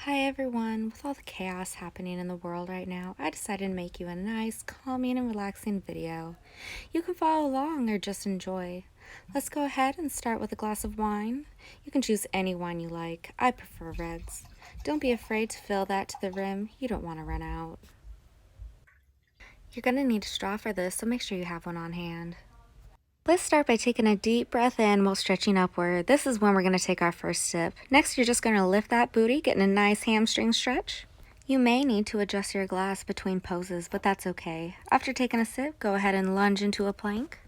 Hi everyone, with all the chaos happening in the world right now, I decided to make you a nice, calming, and relaxing video. You can follow along or just enjoy. Let's go ahead and start with a glass of wine. You can choose any wine you like. I prefer reds. Don't be afraid to fill that to the rim. You don't want to run out. You're going to need a straw for this, so make sure you have one on hand. Let's start by taking a deep breath in while stretching upward. This is when we're going to take our first sip. Next, you're just going to lift that booty, getting a nice hamstring stretch. You may need to adjust your glass between poses, but that's okay. After taking a sip, go ahead and lunge into a plank.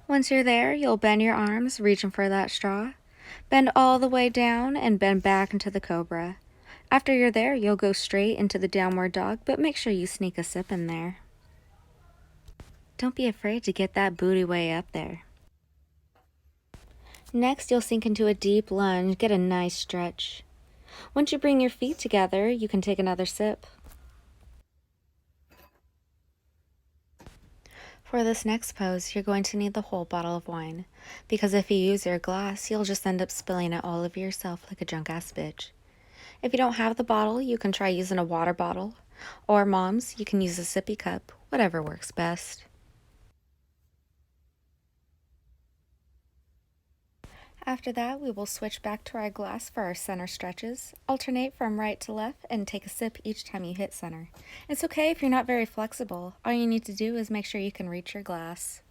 Once you're there, you'll bend your arms, reaching for that straw. Bend all the way down and bend back into the cobra. After you're there, you'll go straight into the downward dog, but make sure you sneak a sip in there. Don't be afraid to get that booty way up there. Next, you'll sink into a deep lunge, get a nice stretch. Once you bring your feet together, you can take another sip. For this next pose, you're going to need the whole bottle of wine, because if you use your glass, you'll just end up spilling it all over yourself like a drunk-ass bitch. If you don't have the bottle, you can try using a water bottle, or moms, you can use a sippy cup, whatever works best. After that, we will switch back to our glass for our center stretches. Alternate from right to left and take a sip each time you hit center. It's okay if you're not very flexible. All you need to do is make sure you can reach your glass.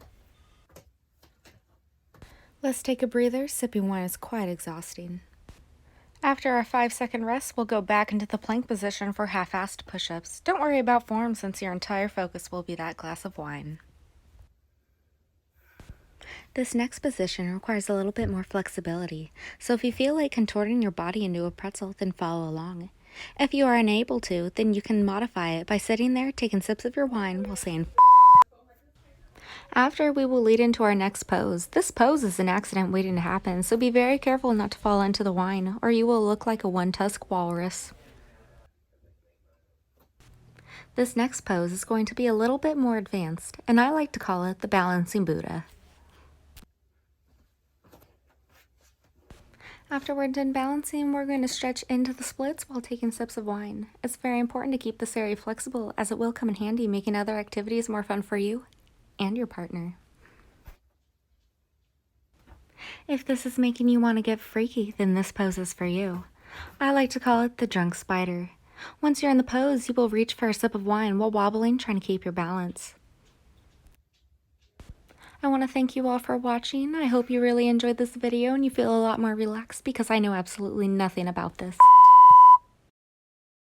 Let's take a breather. Sipping wine is quite exhausting. After our 5-second rest, we'll go back into the plank position for half-assed push-ups. Don't worry about form since your entire focus will be that glass of wine. This next position requires a little bit more flexibility, so if you feel like contorting your body into a pretzel, then follow along. If you are unable to, then you can modify it by sitting there taking sips of your wine while saying After, we will lead into our next pose. This pose is an accident waiting to happen, so be very careful not to fall into the wine, or you will look like a one-tusk walrus. This next pose is going to be a little bit more advanced, and I like to call it the balancing Buddha. After we're done balancing, we're going to stretch into the splits while taking sips of wine. It's very important to keep this area flexible as it will come in handy making other activities more fun for you and your partner. If this is making you want to get freaky, then this pose is for you. I like to call it the drunk spider. Once you're in the pose, you will reach for a sip of wine while wobbling, trying to keep your balance. I want to thank you all for watching. I hope you really enjoyed this video and you feel a lot more relaxed because I know absolutely nothing about this.